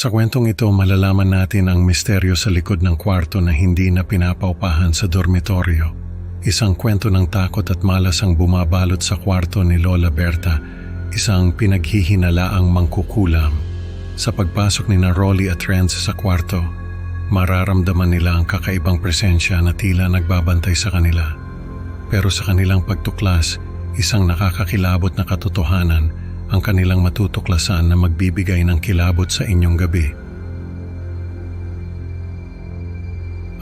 Sa kwentong ito, malalaman natin ang misteryo sa likod ng kwarto na hindi na pinapaupahan sa dormitoryo. Isang kwento ng takot at malas ang bumabalot sa kwarto ni Lola Berta, isang pinaghihinalaang mangkukulam. Sa pagpasok ni Rolly at Renz sa kwarto, mararamdaman nila ang kakaibang presensya na tila nagbabantay sa kanila. Pero sa kanilang pagtuklas, isang nakakakilabot na katotohanan ang kanilang matutuklasan na magbibigay ng kilabot sa inyong gabi.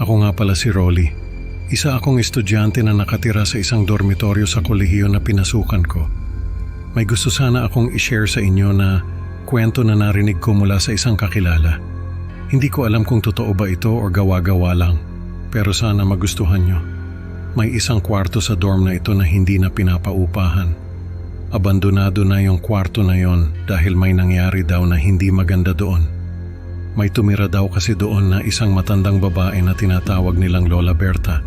Ako nga pala si Rolly. Isa akong estudyante na nakatira sa isang dormitoryo sa kolehiyo na pinasukan ko. May gusto sana akong i-share sa inyo na kwento na narinig ko mula sa isang kakilala. Hindi ko alam kung totoo ba ito o gawa-gawa lang, pero sana magustuhan nyo. May isang kwarto sa dorm na ito na hindi na pinapaupahan. Abandonado na yung kwarto na yon dahil may nangyari daw na hindi maganda doon. May tumira daw kasi doon na isang matandang babae na tinatawag nilang Lola Berta.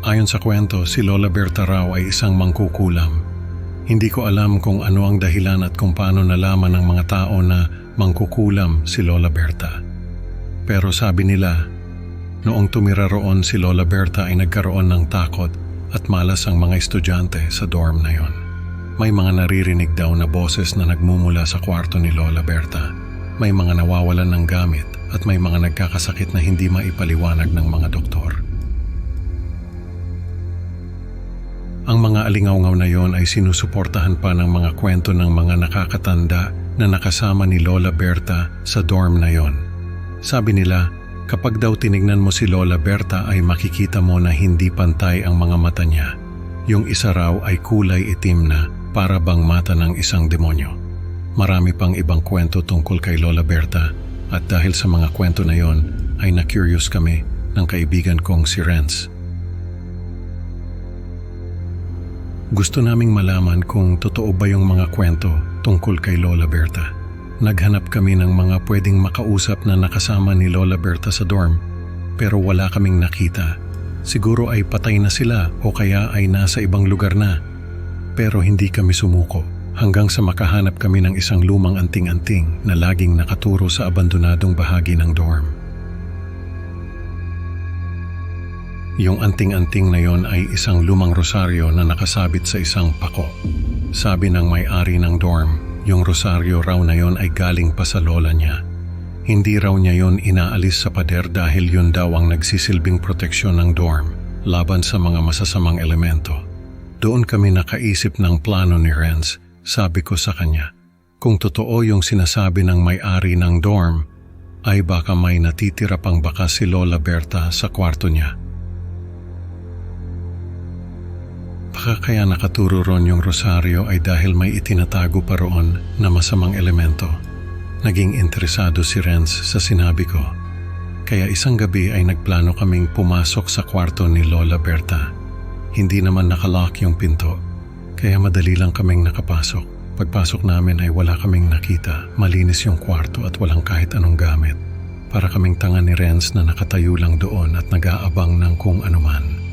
Ayon sa kwento, si Lola Berta raw ay isang mangkukulam. Hindi ko alam kung ano ang dahilan at kung paano nalaman ng mga tao na mangkukulam si Lola Berta. Pero sabi nila, noong tumira roon si Lola Berta ay nagkaroon ng takot at malas ang mga estudyante sa dorm na yon. May mga naririnig daw na boses na nagmumula sa kwarto ni Lola Berta. May mga nawawalan ng gamit at may mga nagkakasakit na hindi maipaliwanag ng mga doktor. Ang mga alingaw-ngaw na yon ay sinusuportahan pa ng mga kwento ng mga nakakatanda na nakasama ni Lola Berta sa dorm na yon. Sabi nila, kapag daw tinignan mo si Lola Berta ay makikita mo na hindi pantay ang mga mata niya. Yung isa raw ay kulay itim na para bang mata ng isang demonyo. Marami pang ibang kwento tungkol kay Lola Berta at dahil sa mga kwento na yon ay na-curious kami ng kaibigan kong si Renz. Gusto naming malaman kung totoo ba yung mga kwento tungkol kay Lola Berta. Naghanap kami ng mga pwedeng makausap na nakasama ni Lola Berta sa dorm, pero wala kaming nakita. Siguro ay patay na sila o kaya ay nasa ibang lugar na. Pero hindi kami sumuko hanggang sa makahanap kami ng isang lumang anting-anting na laging nakaturo sa abandonadong bahagi ng dorm. Yung anting-anting na yon ay isang lumang rosaryo na nakasabit sa isang pako. Sabi ng may-ari ng dorm, yung rosaryo raw na yon ay galing pa sa lola niya. Hindi raw niya yon inaalis sa pader dahil yun daw ang nagsisilbing proteksyon ng dorm laban sa mga masasamang elemento. Doon kami nakaisip ng plano ni Renz. Sabi ko sa kanya, kung totoo yung sinasabi ng may-ari ng dorm, ay baka may natitira pang bakas si Lola Berta sa kwarto niya. Baka kaya nakaturo ron yung rosaryo ay dahil may itinatago pa roon na masamang elemento. Naging interesado si Renz sa sinabi ko. Kaya isang gabi ay nagplano kaming pumasok sa kwarto ni Lola Berta. Hindi naman nakalock yung pinto, kaya madali lang kaming nakapasok. Pagpasok namin ay wala kaming nakita, malinis yung kwarto at walang kahit anong gamit. Para kaming tanga ni Renz na nakatayo lang doon at nag-aabang ng kung anuman.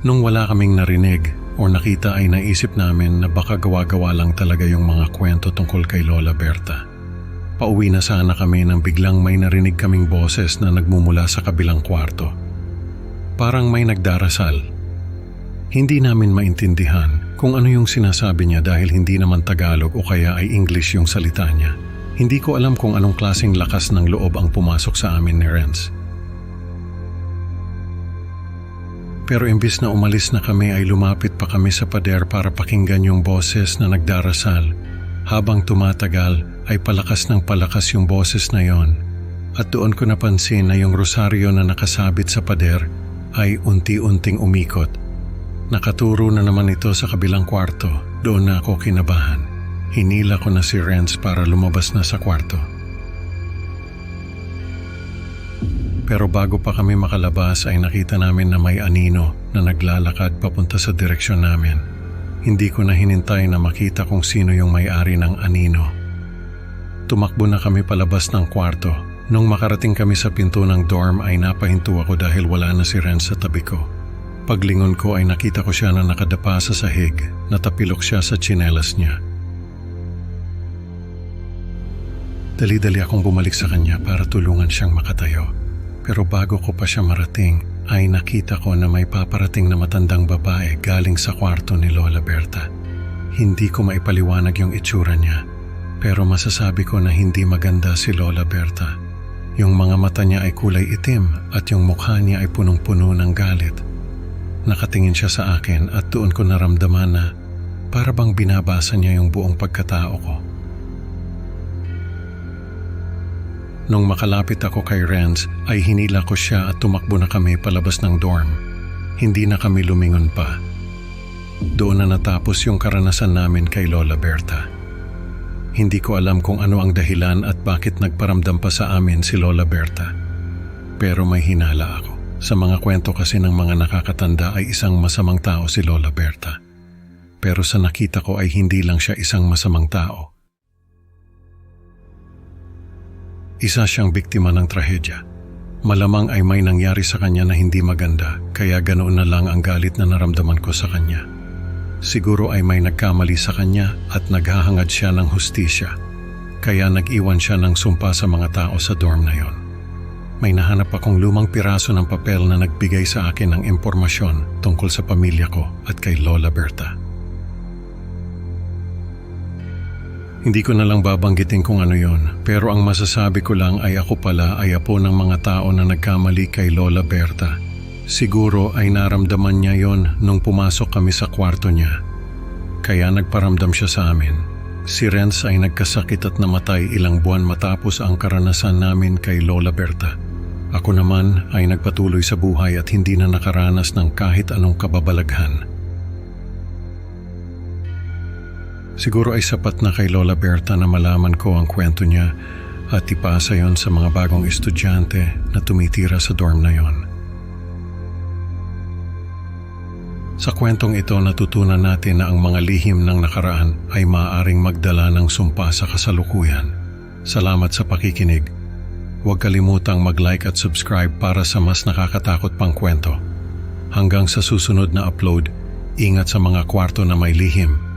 Nung wala kaming narinig o nakita ay naisip namin na baka gawa-gawa lang talaga yung mga kwento tungkol kay Lola Berta. Pauwi na sana kami nang biglang may narinig kaming boses na nagmumula sa kabilang kwarto. Parang may nagdarasal. Hindi namin maintindihan kung ano yung sinasabi niya dahil hindi naman Tagalog o kaya ay English yung salita niya. Hindi ko alam kung anong klaseng lakas ng loob ang pumasok sa amin ni Renz. Pero imbis na umalis na kami ay lumapit pa kami sa pader para pakinggan yung boses na nagdarasal. Habang tumatagal ay palakas ng palakas yung boses na yon. At doon ko napansin na yung rosaryo na nakasabit sa pader ay unti-unting umikot. Nakaturo na naman ito sa kabilang kwarto. Doon na ako kinabahan. Hinila ko na si Renz para lumabas na sa kwarto. Pero bago pa kami makalabas ay nakita namin na may anino na naglalakad papunta sa direksyon namin. Hindi ko na hinintay na makita kung sino yung may-ari ng anino. Tumakbo na kami palabas ng kwarto. Nung makarating kami sa pinto ng dorm ay napahinto ako dahil wala na si Renz sa tabi ko. Paglingon ko ay nakita ko siya na nakadapa sa sahig, natapilok siya sa tsinelas niya. Dali-dali akong bumalik sa kanya para tulungan siyang makatayo. Pero bago ko pa siya marating, ay nakita ko na may paparating na matandang babae galing sa kwarto ni Lola Berta. Hindi ko maipaliwanag yung itsura niya, pero masasabi ko na hindi maganda si Lola Berta. Yung mga mata niya ay kulay itim at yung mukha niya ay punong-puno ng galit. Nakatingin siya sa akin at doon ko naramdaman na para bang binabasa niya yung buong pagkatao ko. Nung makalapit ako kay Renz ay hinila ko siya at tumakbo na kami palabas ng dorm. Hindi na kami lumingon pa. Doon na natapos yung karanasan namin kay Lola Berta. Hindi ko alam kung ano ang dahilan at bakit nagparamdam pa sa amin si Lola Berta. Pero may hinala ako. Sa mga kwento kasi ng mga nakakatanda ay isang masamang tao si Lola Berta. Pero sa nakita ko ay hindi lang siya isang masamang tao. Isa siyang biktima ng trahedya. Malamang ay may nangyari sa kanya na hindi maganda, kaya ganoon na lang ang galit na naramdaman ko sa kanya. Siguro ay may nagkamali sa kanya at naghahangad siya ng hustisya, kaya nag-iwan siya ng sumpa sa mga tao sa dorm na yon. May nahanap akong lumang piraso ng papel na nagbigay sa akin ng impormasyon tungkol sa pamilya ko at kay Lola Berta. Hindi ko na lang babanggitin kung ano yon, pero ang masasabi ko lang ay ako pala ay apo ng mga tao na nagkamali kay Lola Berta. Siguro ay naramdaman niya yon nung pumasok kami sa kwarto niya. Kaya nagparamdam siya sa amin. Si Renz ay nagkasakit at namatay ilang buwan matapos ang karanasan namin kay Lola Berta. Ako naman ay nagpatuloy sa buhay at hindi na nakaranas ng kahit anong kababalaghan. Siguro ay sapat na kay Lola Berta na malaman ko ang kwento niya at ipasa yon sa mga bagong estudyante na tumitira sa dorm na yon. Sa kwentong ito natutunan natin na ang mga lihim ng nakaraan ay maaaring magdala ng sumpa sa kasalukuyan. Salamat sa pakikinig. Huwag kalimutang mag-like at subscribe para sa mas nakakatakot pang kwento. Hanggang sa susunod na upload, ingat sa mga kwarto na may lihim.